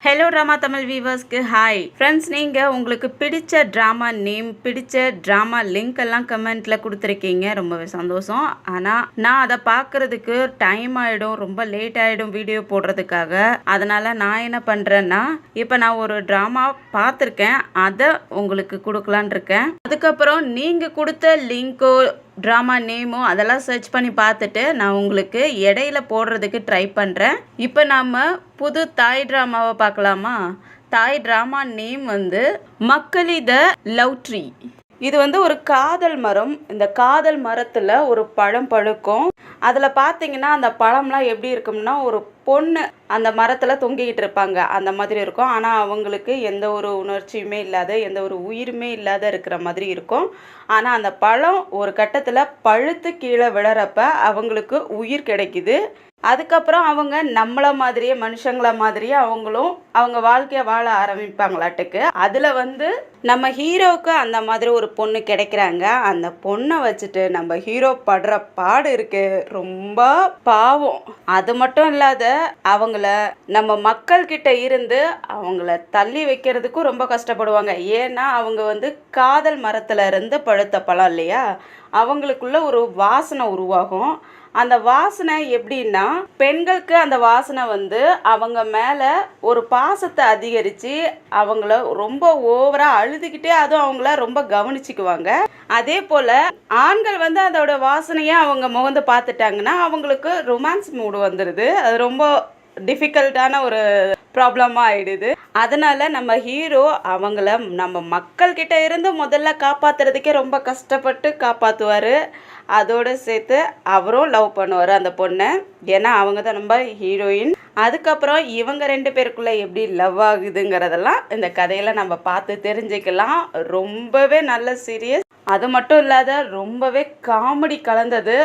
Hello drama Tamil வியூவர்ஸ்க்கு hi friends. நீங்கள் உங்களுக்கு பிடிச்ச ட்ராமா நேம், பிடிச்ச ட்ராமா லிங்க் எல்லாம் கமெண்ட்டில் கொடுத்துருக்கீங்க, ரொம்பவே சந்தோஷம். ஆனால் நான் அதை பார்க்குறதுக்கு டைம் ஆகிடும், ரொம்ப லேட் ஆகிடும் வீடியோ போடுறதுக்காக. அதனால் நான் என்ன பண்ணுறேன்னா, இப்போ நான் ஒரு ட்ராமா பார்த்துருக்கேன், அதை உங்களுக்கு கொடுக்கலான் இருக்கேன். அதுக்கப்புறம் நீங்கள் கொடுத்த லிங்க்கோ ட்ராமா நேமோ அதெல்லாம் சர்ச் பண்ணி பார்த்துட்டு நான் உங்களுக்கு இடையில போடுறதுக்கு ட்ரை பண்ணுறேன். இப்போ நாம் புது தாய் ட்ராமாவை பார்க்கலாமா? தாய் ட்ராமா நேம் வந்து மக்களி த லவ் ட்ரீ. இது வந்து ஒரு காதல் மரம். இந்த காதல் மரத்தில் ஒரு பழம் பழுக்கும். அதில் பார்த்தீங்கன்னா அந்த பழம்லாம் எப்படி இருக்கும்னா, ஒரு பொண்ணு அந்த மரத்தில் தொங்கிக்கிட்டு இருப்பாங்க, அந்த மாதிரி இருக்கும். ஆனால் அவங்களுக்கு எந்த ஒரு உணர்ச்சியுமே இல்லாத, எந்த ஒரு உயிருமே இல்லாத இருக்கிற மாதிரி இருக்கும். ஆனால் அந்த பழம் ஒரு கட்டத்தில் பழுத்து கீழே விழறப்ப அவங்களுக்கு உயிர் கிடைக்குது. அதுக்கப்புறம் அவங்க நம்மள மாதிரியே, மனுஷங்கள மாதிரியே அவங்களும் அவங்க வாழ்க்கையை வாழ ஆரம்பிப்பாங்களாட்டுக்கு. அதில் வந்து நம்ம ஹீரோவுக்கு அந்த மாதிரி ஒரு பொண்ணு கிடைக்கிறாங்க. அந்த பொண்ணை வச்சுட்டு நம்ம ஹீரோ படுற பாடு இருக்கு, ரொம்ப பாவம். அது மட்டும் இல்லாத அவங்கள நம்ம மக்கள்கிட்ட இருந்து அவங்கள தள்ளி வைக்கிறதுக்கும் ரொம்ப கஷ்டப்படுவாங்க. ஏன்னா அவங்க வந்து காதல் மரத்துல இருந்து பழுத்த பழம் இல்லையா, அவங்களுக்குள்ள ஒரு வாசனை உருவாகும். அந்த வாசனை எப்படின்னா, பெண்களுக்கு அந்த வாசனை வந்து அவங்க மேலே ஒரு பாசத்தை அதிகரித்து அவங்கள ரொம்ப ஓவராக அழுதுகிட்டே அதுவும் அவங்கள ரொம்ப கவனிச்சுக்குவாங்க. அதே போல் ஆண்கள் வந்து அதோட வாசனையை அவங்க முகந்து பார்த்துட்டாங்கன்னா அவங்களுக்கு ரொமான்ஸ் மூடு வந்துடுது. அது ரொம்ப டிஃபிகல்ட்டான ஒரு ப்ராப்ளமாக ஆயிடுது. அதனால நம்ம ஹீரோ அவங்கள நம்ம மக்கள்கிட்ட இருந்து முதல்ல காப்பாற்றுறதுக்கே ரொம்ப கஷ்டப்பட்டு காப்பாற்றுவார். அதோடு சேர்த்து அவரும் லவ் பண்ணுவார் அந்த பொண்ணை, ஏன்னா அவங்க தான் நம்ம ஹீரோயின். அதுக்கப்புறம் இவங்க ரெண்டு பேருக்குள்ளே எப்படி லவ் ஆகுதுங்கிறதெல்லாம் இந்த கதையில் நம்ம பார்த்து தெரிஞ்சுக்கலாம். ரொம்பவே நல்ல சீரியஸ். அது மட்டும் இல்லாத ரொம்பவே காமெடி கலந்தது,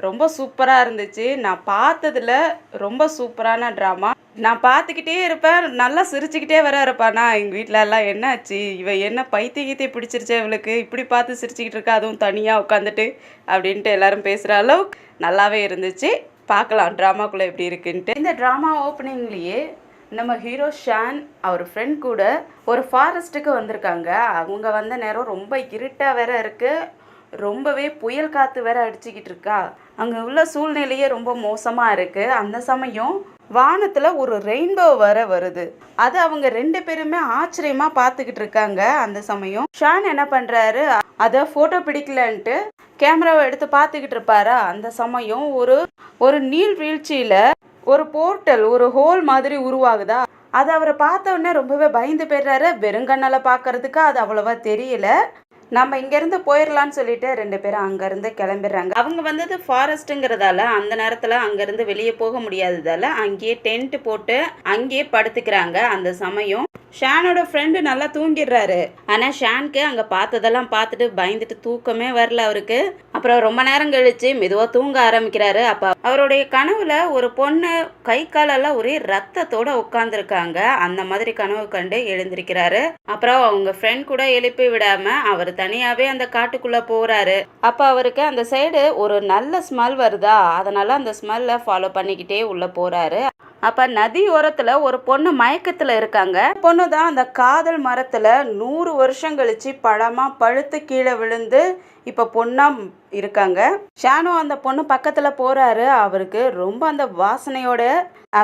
ரொம்ப சூப்பராக இருந்துச்சு. நான் பார்த்ததில் ரொம்ப சூப்பரான ட்ராமா. நான் பார்த்துக்கிட்டே இருப்பேன், நல்லா சிரிச்சுக்கிட்டே வர இருப்பானா. எங்கள் வீட்டில எல்லாம் என்னாச்சு, இவ என்ன பைத்தியத்தை பிடிச்சிருச்சு, இவளுக்கு இப்படி பார்த்து சிரிச்சுக்கிட்டு இருக்கா, அதுவும் தனியாக உட்காந்துட்டு அப்படின்ட்டு எல்லாரும் பேசுகிற அளவுக்கு நல்லாவே இருந்துச்சு. பார்க்கலாம் ட்ராமாக்குள்ளே எப்படி இருக்குன்ட்டு. இந்த ட்ராமா ஓப்பனிங்லேயே நம்ம ஹீரோ ஷான் அவர் ஃப்ரெண்ட் கூட ஒரு ஃபாரஸ்ட்டுக்கு வந்திருக்காங்க. அவங்க வந்த நேரம் ரொம்ப இருட்டாக வேற இருக்குது, ரொம்பவே புயல் காற்று வேற அடிச்சுக்கிட்டு இருக்கா. அங்கே உள்ள சூழ்நிலையே ரொம்ப மோசமாக இருக்குது. அந்த சமயம் வானத்தில் ஒரு ரெயின்போ வர வருது. அது அவங்க ரெண்டு பேருமே ஆச்சரியமாக பார்த்துக்கிட்டு இருக்காங்க. அந்த சமயம் ஷான் என்ன பண்ணுறாரு, அதை ஃபோட்டோ பிடிக்கலன்ட்டு கேமராவை எடுத்து பார்த்துக்கிட்டு இருப்பாரா. அந்த சமயம் ஒரு நீர்வீழ்ச்சியில் ஒரு போர்ட்டல், ஒரு ஹோல் மாதிரி உருவாகுதா. அது அவரை பார்த்த உடனே ரொம்பவே பயந்து போயிடுறாரு. வெறுங்கண்ணால் பார்க்கறதுக்கு அது அவ்வளோவா தெரியல. நம்ம இங்கேருந்து போயிடலான்னு சொல்லிட்டு ரெண்டு பேரும் அங்கேருந்து கிளம்பிடுறாங்க. அவங்க வந்தது ஃபாரஸ்ட்டுங்கிறதால அந்த நேரத்தில் அங்கேருந்து வெளியே போக முடியாததால் அங்கேயே டென்ட் போட்டு அங்கேயே படுத்துக்கிறாங்க. அந்த சமயம் ஷானோட ஃப்ரெண்டு நல்லா தூங்கிடுறாரு. ஆனால் ஷானுக்கு அங்கே பார்த்ததெல்லாம் பார்த்துட்டு பயந்துட்டு தூக்கமே வரல அவருக்கு. அப்புறம் ரொம்ப நேரம் கழிச்சு மெதுவாக தூங்க ஆரம்பிக்கிறாரு. அப்போ அவருடைய கனவுல ஒரு பொண்ணு கை காலெல்லாம் ஒரே ரத்தத்தோட உட்காந்துருக்காங்க. அந்த மாதிரி கனவு கண்டு எழுந்திருக்கிறாரு. அப்புறம் அவங்க ஃப்ரெண்ட் கூட எழுப்பி விடாம அவர் தனியாவே அந்த காட்டுக்குள்ள போறாரு. அப்ப அவருக்கு அந்த சைடு ஒரு நல்ல ஸ்மெல் வருதா, அதனால அந்த ஸ்மெல்ல ஃபாலோ பண்ணிக்கிட்டே உள்ள போறாரு. அப்ப நதி ஓரத்துல ஒரு பொண்ணு மயக்கத்துல இருக்காங்க. பொண்ணு தான் அந்த காதல் மரத்துல 100 வருஷம் கழிச்சு பழமா பழுத்து கீழே விழுந்து இப்ப பொண்ணா இருக்காங்க. ஷானு அந்த பொண்ணு பக்கத்துல போறாரு. அவருக்கு ரொம்ப அந்த வாசனையோட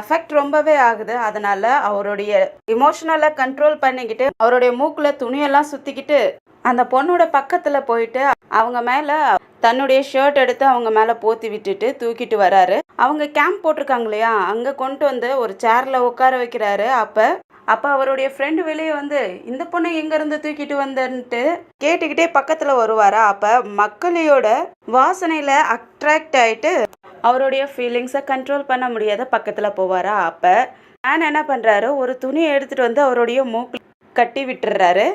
அஃபெக்ட் ரொம்பவே ஆகுது. அதனால அவருடைய இமோஷனலை கண்ட்ரோல் பண்ணிக்கிட்டு அவருடைய மூக்குல துணியெல்லாம் சுத்திக்கிட்டு அந்த பொண்ணோட பக்கத்துல போயிட்டு அவங்க மேல தன்னுடைய ஷர்ட் எடுத்து அவங்க மேல போத்தி விட்டுட்டு தூக்கிட்டு வராரு. அவங்க கேம்ப் போட்டிருக்காங்க இல்லையா, அங்க கொண்டு வந்து ஒரு சேர்ல உட்கார வைக்கிறாரு. அப்ப அவருடைய ஃப்ரெண்டு வெளியே வந்து இந்த பொண்ணை எங்க இருந்து தூக்கிட்டு வந்தன்ட்டு கேட்டுக்கிட்டே பக்கத்துல வருவாரா. அப்ப மக்களியோட வாசனையில அட்ராக்ட் ஆயிட்டு அவருடைய ஃபீலிங்ஸை கண்ட்ரோல் பண்ண முடியாத பக்கத்துல போவாரா. அப்ப நான் என்ன பண்றாரு, ஒரு துணியை எடுத்துட்டு வந்து அவருடைய மூக்கு கட்டி விட்டுறாரு.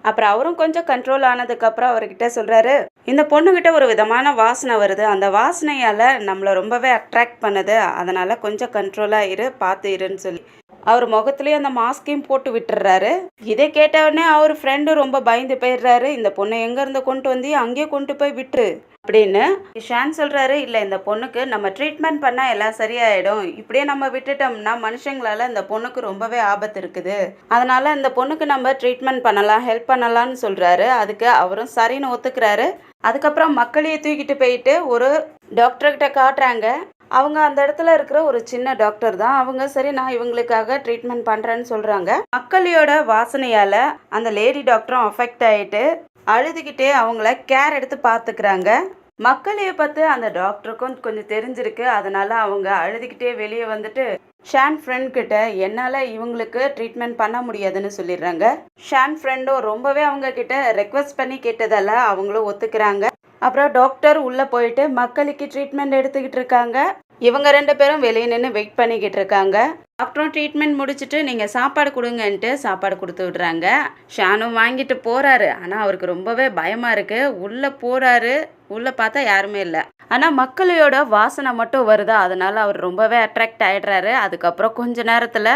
அப்புறம் அவரும் கொஞ்சம் கண்ட்ரோல் ஆனதுக்கப்புறம் அவர்கிட்ட சொல்கிறாரு, இந்த பொண்ணுக்கிட்ட ஒரு விதமான வாசனை வருது, அந்த வாசனையால் நம்மளை ரொம்பவே அட்ராக்ட் பண்ணுது, அதனால் கொஞ்சம் கண்ட்ரோலாக இரு, பார்த்து இருன்னு சொல்லி அவர் முகத்துலேயே அந்த மாஸ்கையும் போட்டு விட்டுறாரு. இதை கேட்டவுடனே அவர் ஃப்ரெண்டும் ரொம்ப பயந்து போயிடுறாரு. இந்த பொண்ணை எங்கேருந்து கொண்டு வந்து அங்கேயே கொண்டு போய் விட்டுரு அப்படின்னு ஷான் சொல்கிறாரு. இல்லை, இந்த பொண்ணுக்கு நம்ம ட்ரீட்மெண்ட் பண்ணால் எல்லாம் சரியாயிடும், இப்படியே நம்ம விட்டுட்டோம்னா மனுஷங்களால் இந்த பொண்ணுக்கு ரொம்பவே ஆபத்து இருக்குது, அதனால் இந்த பொண்ணுக்கு நம்ம ட்ரீட்மெண்ட் பண்ணலாம், ஹெல்ப் பண்ணலான்னு சொல்கிறாரு. அதுக்கு அவரும் சரின்னு ஒத்துக்கிறாரு. அதுக்கப்புறம் மக்களையே தூக்கிட்டு போயிட்டு ஒரு டாக்டர்கிட்ட காட்டுறாங்க. அவங்க அந்த இடத்துல இருக்கிற ஒரு சின்ன டாக்டர் தான். அவங்க சரி நான் இவங்களுக்காக ட்ரீட்மெண்ட் பண்ணுறேன்னு சொல்கிறாங்க. மக்களியோட வாசனையால் அந்த லேடி டாக்டரும் அஃபெக்ட் ஆகிட்டு அழுதுகிட்டே அவங்கள கேர் எடுத்து பார்த்துக்கிறாங்க. மக்களையே பார்த்து அந்த டாக்டருக்கும் கொஞ்சம் தெரிஞ்சிருக்கு. அதனால அவங்க அழுதுகிட்டே வெளியே வந்துட்டு ஷான் ஃப்ரெண்ட் கிட்ட என்னால் இவங்களுக்கு ட்ரீட்மெண்ட் பண்ண முடியாதுன்னு சொல்லிடுறாங்க. ஷான் ஃப்ரெண்டும் ரொம்பவே அவங்க கிட்ட ரெக்வஸ்ட் பண்ணி கேட்டதால அவங்களும் ஒத்துக்கிறாங்க. அப்புறம் டாக்டர் உள்ளே போயிட்டு மக்களுக்கு ட்ரீட்மெண்ட் எடுத்துக்கிட்டு இருக்காங்க. இவங்க 2 பேரும் வெளியே நின்று வெயிட் பண்ணிக்கிட்டு இருக்காங்க. டாக்டரும் ட்ரீட்மெண்ட் முடிச்சுட்டு நீங்கள் சாப்பாடு கொடுங்கன்ட்டு சாப்பாடு கொடுத்து விடுறாங்க. ஷானும் வாங்கிட்டு போகிறாரு. ஆனால் அவருக்கு ரொம்பவே பயமாக இருக்குது. உள்ளே போகிறாரு, உள்ளே பார்த்தா யாருமே இல்லை. ஆனால் மக்களையோட வாசனை மட்டும் வருதா, அதனால் அவர் ரொம்பவே அட்ராக்ட் ஆகிடுறாரு. அதுக்கப்புறம் கொஞ்ச நேரத்தில்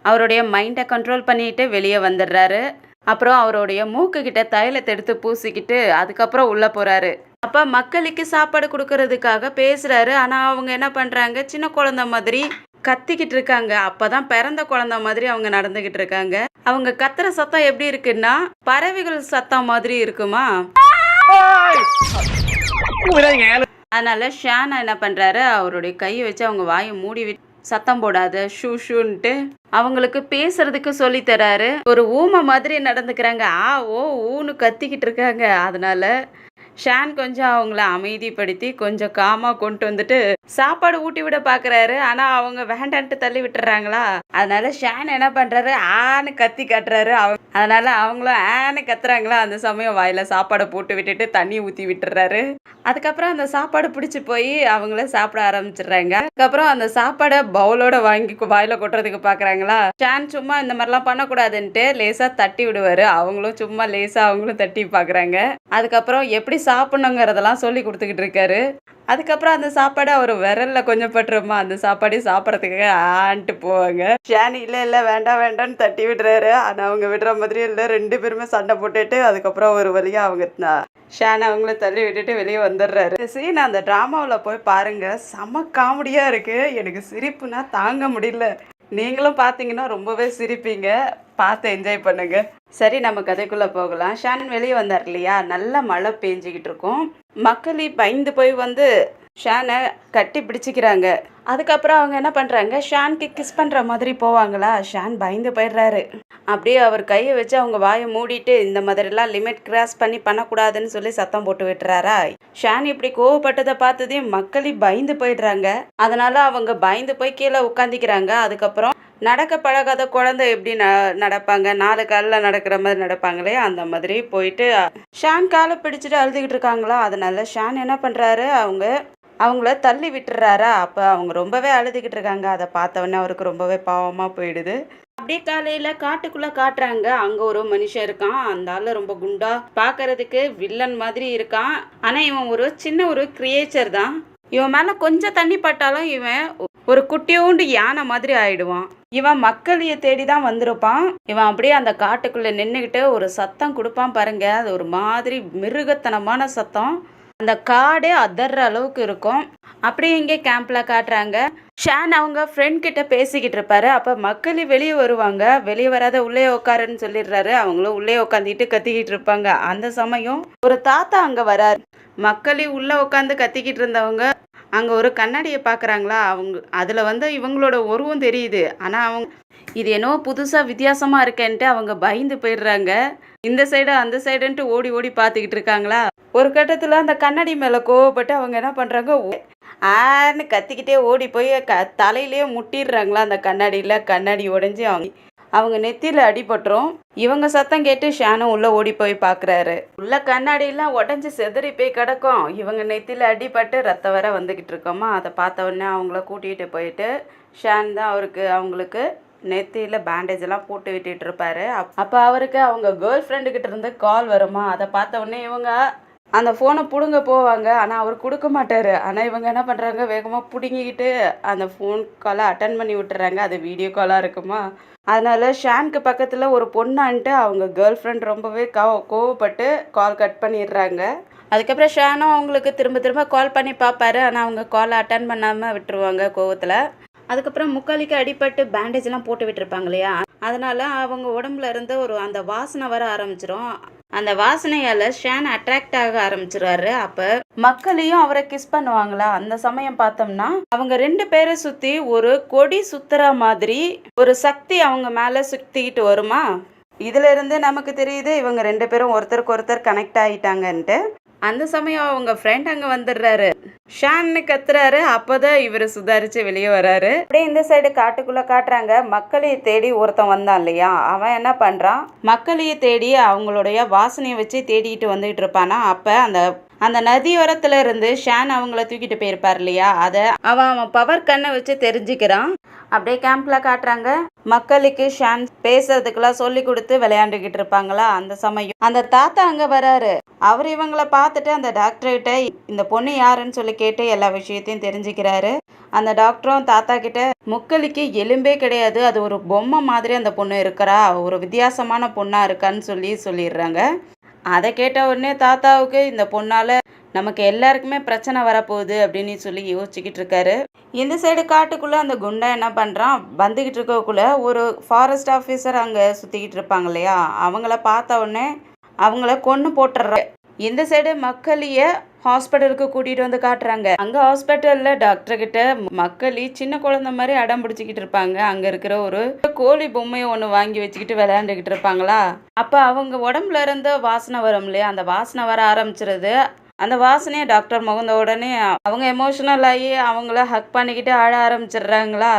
அவருடைய மைண்டை கண்ட்ரோல் பண்ணிட்டு வெளியே வந்துடுறாரு. அப்புறம் அவருடைய மூக்குக்கிட்ட தைலத்தை எடுத்து பூசிக்கிட்டு அதுக்கப்புறம் உள்ளே போகிறாரு. அப்போ மக்களுக்கு சாப்பாடு கொடுக்கறதுக்காக பேசுகிறாரு. ஆனால் அவங்க என்ன பண்ணுறாங்க, சின்ன குழந்தை மாதிரி கத்திக்கிட்டு இருக்காங்க. அப்போ தான் பிறந்த குழந்தை மாதிரி அவங்க நடந்துக்கிட்டு இருக்காங்க. அவங்க கத்துற சத்தம் எப்படி இருக்குன்னா பறவைகள் சத்தம் மாதிரி இருக்குமா. அதனால ஷானா என்ன பண்ணுறாரு, அவருடைய கையை வச்சு அவங்க வாயை மூடி சத்தம் போடாத ஷூ ஷூன்ட்டு அவங்களுக்கு பேசுறதுக்கு சொல்லி தராரு. ஒரு ஊமை மாதிரி நடந்துக்கிறாங்க. ஓ ஊன்னு கத்திக்கிட்டு இருக்காங்க. அதனால ஷான் கொஞ்சம் அவங்கள அமைதிப்படுத்தி கொஞ்சம் காமாக கொண்டு வந்துட்டு சாப்பாடு ஊட்டி விட பார்க்குறாரு. ஆனால் அவங்க வேண்டான்ட்டு தள்ளி விட்டுறாங்களா. அதனால ஷான் என்ன பண்ணுறாரு, ஆன்னு கத்தி கட்டுறாரு. அதனால அவங்களும் ஆன்னு கத்துறாங்களா. அந்த சமயம் வாயில் சாப்பாடை போட்டு விட்டுட்டு தண்ணி ஊற்றி விட்டுறாரு. அதுக்கப்புறம் அந்த சாப்பாடு பிடிச்சி போய் அவங்கள சாப்பிட ஆரம்பிச்சிடுறாங்க. அதுக்கப்புறம் அந்த சாப்பாடை பவுலோட வாங்கி வாயில் கொட்டுறதுக்கு பார்க்குறாங்களா. ஷான் சும்மா இந்த மாதிரிலாம் பண்ணக்கூடாதுன்ட்டு லேசாக தட்டி விடுவார். அவங்களும் சும்மா லேசாக அவங்களும் தட்டி பார்க்குறாங்க. அதுக்கப்புறம் எப்படி சாப்பிடணுங்கிறதெல்லாம் சொல்லி கொடுத்துக்கிட்டு இருக்காரு. அதுக்கப்புறம் அந்த சாப்பாடு அவர் விரல்ல கொஞ்சம் பட்டுருமா, அந்த சாப்பாடையும் சாப்பிட்றதுக்காக ஆன்ட்டு போவாங்க. ஷான் இல்லை வேண்டாம் வேண்டான்னு தட்டி விடுறாரு. ஆனால் அவங்க விடுற மாதிரி இல்லை. 2 பேருமே சண்டை போட்டுட்டு அதுக்கப்புறம் ஒரு வழியாக அவங்க ஷான் அவங்கள தள்ளி விட்டுட்டு வெளியே வந்துடுறாரு. சரி, அந்த ட்ராமாவில் போய் பாருங்க, செம காமெடியாக இருக்குது. எனக்கு சிரிப்புனா தாங்க முடியல. நீங்களும் பார்த்தீங்கன்னா ரொம்பவே சிரிப்பீங்க. பார்த்து என்ஜாய் பண்ணுங்க. சரி, நம்ம கதைக்குள்ளே போகலாம். ஷான் வெளியே வந்தார் இல்லையா, நல்ல மழை பெஞ்சிக்கிட்டு இருக்கும். மக்களே பயந்து போய் வந்து ஷானை கட்டி பிடிச்சிக்கிறாங்க. அதுக்கப்புறம் அவங்க என்ன பண்ணுறாங்க, ஷானுக்கு கிஸ் பண்ணுற மாதிரி போவாங்களா. ஷான் பயந்து போயிடுறாரு. அப்படியே அவர் கையை வச்சு அவங்க வாயை மூடிட்டு இந்த மாதிரிலாம் லிமிட் கிராஸ் பண்ணி பண்ணக்கூடாதுன்னு சொல்லி சத்தம் போட்டு விட்டுறாரா. ஷான் இப்படி கோவப்பட்டதை பார்த்ததே மக்களே பயந்து போயிடுறாங்க. அதனால அவங்க பயந்து போய் கீழே உட்காந்துக்கிறாங்க. அதுக்கப்புறம் நடக்க பழகாத குழந்தை எப்படி நடப்பாங்க, 4 காலில் நடக்கிற மாதிரி நடப்பாங்களே, அந்த மாதிரி போயிட்டு ஷான் காலை பிடிச்சிட்டு அழுதுகிட்டு இருக்காங்களா. அதனால ஷான் என்ன பண்ணுறாரு, அவங்கள தள்ளி விட்டுறாரா. அப்போ அவங்க ரொம்பவே அழுதுகிட்டு இருக்காங்க. அதை பார்த்தவொடனே அவருக்கு ரொம்பவே பாவமாக போயிடுது. அப்படியே காலையில் காட்டுக்குள்ளே காட்டுறாங்க. அங்கே ஒரு மனுஷன் இருக்கான். அந்த ஆள் ரொம்ப குண்டா, பார்க்கறதுக்கு வில்லன் மாதிரி இருக்கான். ஆனால் இவன் ஒரு சின்ன ஒரு கிரியேச்சர் தான். இவன் மேலே கொஞ்சம் தண்ணி பட்டாலும் இவன் ஒரு குட்டியோண்டு யானை மாதிரி ஆயிடுவான். இவன் மக்களையே தேடி தான் வந்திருப்பான். இவன் அப்படியே அந்த காட்டுக்குள்ளே நின்றுக்கிட்டு ஒரு சத்தம் கொடுப்பான் பாருங்க. அது ஒரு மாதிரி மிருகத்தனமான சத்தம். அந்த காடே அதர்ற அளவுக்கு இருக்கும். அப்படியே இங்கே கேம்பில் காட்டுறாங்க. ஷான் அவங்க ஃப்ரெண்ட் கிட்ட பேசிக்கிட்டு இருப்பாரு. அப்போ மக்களே வெளியே வருவாங்க. வெளியே வராத உள்ளே உட்காருன்னு சொல்லிடுறாரு. அவங்களும் உள்ளே உட்காந்துட்டு கத்திக்கிட்டு இருப்பாங்க. அந்த சமயம் ஒரு தாத்தா அங்கே வராரு. மக்களே உள்ளே உட்காந்து கத்திக்கிட்டு இருந்தவங்க அங்கே ஒரு கண்ணாடியை பார்க்குறாங்களா. அதில் இவங்களோட உருவம் தெரியுது. ஆனால் அவங்க இது என்னவோ புதுசாக வித்தியாசமாக இருக்கேன்ட்டு அவங்க பயந்து போயிடுறாங்க. இந்த சைடு அந்த சைடுன்ட்டு ஓடி ஓடி பார்த்துக்கிட்டு இருக்காங்களா. ஒரு கட்டத்தில் அந்த கண்ணாடி மேலே கோவப்பட்டு அவங்க என்ன பண்ணுறாங்க, ஆன்னு கத்திக்கிட்டே ஓடி போய் தலையிலே முட்டிடுறாங்களா. அந்த கண்ணாடி உடைஞ்சி அவங்க நெத்தியில் அடிபட்டுரும். இவங்க சத்தம் கேட்டு ஷானும் உள்ளே ஓடி போய் பார்க்குறாரு. உள்ள கண்ணாடியெல்லாம் உடஞ்சி செதறி போய் கிடக்கும். இவங்க நெத்தியில் அடிபட்டு ரத்தம் வர வந்துக்கிட்டு இருக்கோமா. அதை பார்த்த உடனே அவங்கள கூட்டிகிட்டு போயிட்டு ஷான் தான் அவங்களுக்கு நெத்தியில் பேண்டேஜ் எல்லாம் போட்டு விட்டுட்டு இருப்பாரு. அப்போ அவருக்கு அவங்க கேர்ள் ஃப்ரெண்டு கிட்ட இருந்து கால் வருமா, அதை பார்த்த உடனே இவங்க அந்த ஃபோனை பிடுங்க போவாங்க. ஆனால் அவர் கொடுக்க மாட்டார். ஆனால் இவங்க என்ன பண்ணுறாங்க, வேகமாக பிடுங்கிக்கிட்டு அந்த ஃபோன் காலை அட்டன் பண்ணி விட்டுறாங்க. அது வீடியோ காலாக இருக்குமா, அதனால ஷானுக்கு பக்கத்தில் ஒரு பொண்ணான்ட்டு அவங்க கேர்ள் ஃப்ரெண்ட் ரொம்பவே கோவப்பட்டு கால் கட் பண்ணிடுறாங்க. அதுக்கப்புறம் ஷானும் அவங்களுக்கு திரும்ப திரும்ப கால் பண்ணி பார்ப்பாரு. ஆனால் அவங்க காலை அட்டன் பண்ணாமல் விட்டுருவாங்க கோவத்தில். அதுக்கப்புறம் முக்காலிக்கு அடிபட்டு பேண்டேஜ்லாம் போட்டு விட்டுருப்பாங்க இல்லையா, அதனால அவங்க உடம்புல இருந்து அந்த வாசனை வர ஆரம்பிச்சிடும். அந்த வாசனையால் ஷான் அட்ராக்ட் ஆக ஆரம்பிச்சிருவாரு. அப்போ மக்களையும் அவரை கிஸ் பண்ணுவாங்களா, அந்த சமயம் பார்த்தோம்னா அவங்க 2 பேரை சுற்றி ஒரு கொடி சுத்துற மாதிரி ஒரு சக்தி அவங்க மேலே சுற்றிக்கிட்டு வருமா. இதுல இருந்து நமக்கு தெரியுது இவங்க 2 பேரும் ஒருத்தருக்கு ஒருத்தர் கனெக்ட் ஆகிட்டாங்கன்ட்டு. அந்த சமயம் அவங்க ஃப்ரெண்ட் அங்கே வந்துடுறாரு. ஷான்னு கத்துறாரு. அப்போதான் இவர் சுதாரிச்சு வெளியே வராரு. அப்படியே இந்த சைடு காட்டுக்குள்ளே காட்டுறாங்க. மக்களையை தேடி ஒருத்தன் வந்தான் இல்லையா, அவன் என்ன பண்ணுறான், மக்களையை தேடி அவங்களுடைய வாசனையை வச்சு தேடிக்கிட்டு வந்துகிட்டு இருப்பானா. அப்போ அந்த நதியோரத்துல இருந்து ஷான் அவங்கள தூக்கிட்டு போயிருப்பார் இல்லையா, அதை அவன் பவர் கண்ணை வச்சு தெரிஞ்சுக்கிறான். அப்படியே கேம்ப்ல காட்டுறாங்க. மக்களுக்கு ஷான் பேசுறதுக்கெல்லாம் சொல்லி கொடுத்து விளையாண்டுக்கிட்டு இருப்பாங்களா. அந்த சமயம் அந்த தாத்தா அங்க வராரு. அவர் இவங்கள பார்த்துட்டு அந்த டாக்டர்கிட்ட இந்த பொண்ணு யாருன்னு சொல்லி கேட்டு எல்லா விஷயத்தையும் தெரிஞ்சுக்கிறாரு. அந்த டாக்டரும் தாத்தா கிட்ட முக்களிக்கு எலும்பே கிடையாது, அது ஒரு பொம்மை மாதிரி அந்த பொண்ணு இருக்கிறா, ஒரு வித்தியாசமான பொண்ணா இருக்கான்னு சொல்லிடுறாங்க. அதை கேட்ட உடனே தாத்தாவுக்கு இந்த பொண்ணால் நமக்கு எல்லாருக்குமே பிரச்சனை வரப்போகுது அப்படின்னு சொல்லி யோசிச்சுக்கிட்டு இருக்காரு. இந்த சைடு காட்டுக்குள்ளே அந்த குண்டா என்ன பண்ணுறான், வந்துக்கிட்டு இருக்கக்குள்ள ஒரு ஃபாரஸ்ட் ஆஃபீஸர் அங்கே சுற்றிக்கிட்டு இருப்பாங்க இல்லையா, அவங்கள பார்த்த உடனே அவங்கள கொன்று போட்டுடுறான். இந்த சைடு மக்களையே ஹாஸ்பிட்டலுக்கு கூட்டிகிட்டு வந்து காட்டுறாங்க. அங்கே ஹாஸ்பிட்டலில் டாக்டர்கிட்ட மக்களி சின்ன குழந்தை மாதிரி அடம் பிடிச்சிக்கிட்டு இருப்பாங்க. அங்கே இருக்கிற ஒரு கோழி பொம்மையை ஒன்று வாங்கி வச்சுக்கிட்டு விளையாண்டுக்கிட்டு இருப்பாங்களா. அப்போ அவங்க உடம்புல இருந்து வாசனை வரும் இல்லையா, அந்த வாசனை வர ஆரம்பிச்சிருது. அந்த வாசனையை டாக்டர் முகந்த உடனே அவங்க எமோஷனல் ஆகி அவங்கள ஹக் பண்ணிக்கிட்டு அழ ஆரம்பிச்சிடுறாங்களா.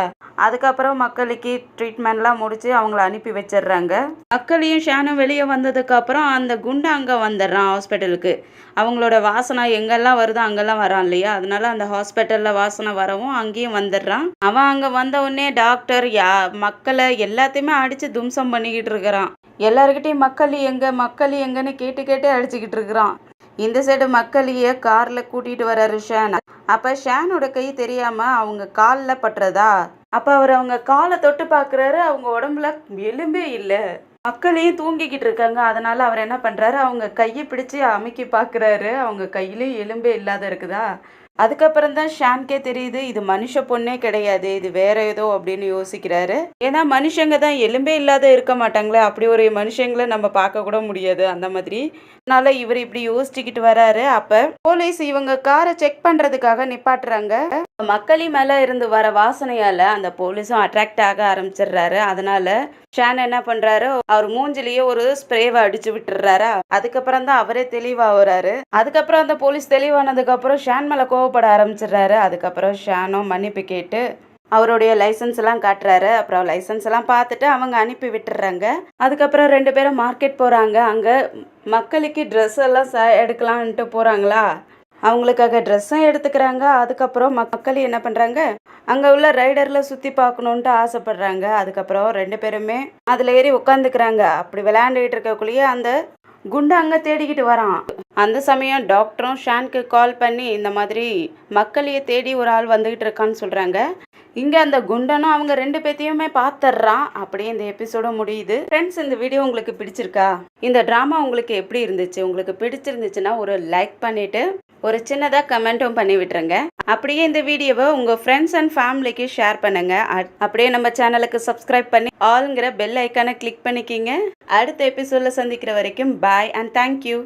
அதுக்கப்புறம் மக்களுக்கு ட்ரீட்மெண்ட்லாம் முடிச்சு அவங்கள அனுப்பி வச்சிடுறாங்க. மக்களையும் ஷானும் வெளியே வந்ததுக்கப்புறம் அந்த குண்டை அங்கே வந்துடுறான் ஹாஸ்பிட்டலுக்கு. அவங்களோட வாசனை எங்கெல்லாம் வருதோ அங்கெல்லாம் வரான் இல்லையா, அதனால அந்த ஹாஸ்பிட்டலில் வாசனை வரவும் அங்கேயும் வந்துடுறான். அவன் அங்கே வந்த உடனே டாக்டர் மக்களை எல்லாத்தையுமே அடித்து தும்சம் பண்ணிக்கிட்டு இருக்கிறான். எல்லாருக்கிட்டையும் மக்கள் எங்கன்னு கேட்டு அடிச்சுக்கிட்டு இருக்கிறான். இந்த சைடு மக்களையே காரில் கூட்டிகிட்டு வர்றாரு ஷான். அப்போ ஷானோட கை தெரியாமல் அவங்க காலில் பட்டுறதா. அப்போ அவர் அவங்க காலை தொட்டு பார்க்குறாரு. அவங்க உடம்புல எலும்பே இல்லை. மக்களையும் தூங்கிக்கிட்டு இருக்காங்க. அதனால அவர் என்ன பண்ணுறாரு, அவங்க கையை பிடிச்சி அமுக்கி பார்க்குறாரு. அவங்க கையிலையும் எலும்பே இல்லாத இருக்குதா. அதுக்கப்புறம் தான் ஷான்கே தெரியுது இது மனுஷ பொண்ணே கிடையாது, இது வேற ஏதோ அப்படின்னு யோசிக்கிறாரு. ஏன்னா மனுஷங்க தான் எலும்பே இல்லாத இருக்க மாட்டாங்களே, அப்படி ஒரு மனுஷங்களை நம்ம பார்க்க கூட முடியாது அந்த மாதிரி. அதனால இவர் இப்படி யோசிச்சுக்கிட்டு வராரு. அப்ப போலீஸ் இவங்க காரை செக் பண்றதுக்காக நிப்பாட்டுறாங்க. மக்களி மேல இருந்து வர வாசனையால அந்த போலீஸும் அட்ராக்ட் ஆக ஆரம்பிச்சிடுறாரு. அதனால ஷான் என்ன பண்றாரு, அவர் மூஞ்சிலேயே ஒரு ஸ்ப்ரேவை அடிச்சு விட்டுறாரு. அதுக்கப்புறம் தான் அவரே தெளிவாகிறாரு. அதுக்கப்புறம் அந்த போலீஸ் தெளிவானதுக்கு அப்புறம் ஷான் மேல கோவப்பட ஆரம்பிச்சிடுறாரு. அதுக்கப்புறம் ஷானும் மன்னிப்பு கேட்டு அவருடைய லைசன்ஸ் எல்லாம் காட்டுறாரு. அப்புறம் லைசன்ஸ் எல்லாம் பார்த்துட்டு அவங்க அனுப்பி விட்டுறாங்க. அதுக்கப்புறம் 2 பேரும் மார்க்கெட் போறாங்க. அங்க மக்களுக்கு ட்ரெஸ் எல்லாம் எடுக்கலான்ட்டு போறாங்களா, அவங்களுக்காக ட்ரெஸ்ஸும் எடுத்துக்கிறாங்க. அதுக்கப்புறம் மக்கள் என்ன பண்ணுறாங்க, அங்கே உள்ள ரைடரில் சுற்றி பார்க்கணுன்ட்டு ஆசைப்படுறாங்க. அதுக்கப்புறம் 2 பேருமே அதில் ஏறி உட்காந்துக்கிறாங்க. அப்படி விளையாண்டுக்கிட்டு இருக்கக்குள்ளேயே அந்த குண்டு அங்கே தேடிக்கிட்டு வரான். அந்த சமயம் டாக்டரும் ஷானுக்கு கால் பண்ணி இந்த மாதிரி மக்களையே தேடி ஒரு ஆள் வந்துக்கிட்டு இருக்கான்னு சொல்கிறாங்க. இங்கே அந்த குண்டனும் அவங்க 2 பேத்தையுமே பார்த்துட்றான். அப்படியே இந்த எபிசோட முடியுது. ஃப்ரெண்ட்ஸ், இந்த வீடியோ உங்களுக்கு பிடிச்சிருக்கா? இந்த ட்ராமா உங்களுக்கு எப்படி இருந்துச்சு? உங்களுக்கு பிடிச்சிருந்துச்சுன்னா ஒரு லைக் பண்ணிவிட்டு ஒரு சின்னதாக கமெண்ட்டும் பண்ணி விட்டுருங்க. அப்படியே இந்த வீடியோவை உங்கள் ஃப்ரெண்ட்ஸ் அண்ட் ஃபேமிலிக்கு ஷேர் பண்ணுங்கள். அப்படியே நம்ம சேனலுக்கு சப்ஸ்கிரைப் பண்ணி ஆல்ங்கிற பெல் ஐக்கானை கிளிக் பண்ணிக்கிங்க. அடுத்த எபிசோடில் சந்திக்கிற வரைக்கும் பாய் அண்ட் தேங்க்யூ.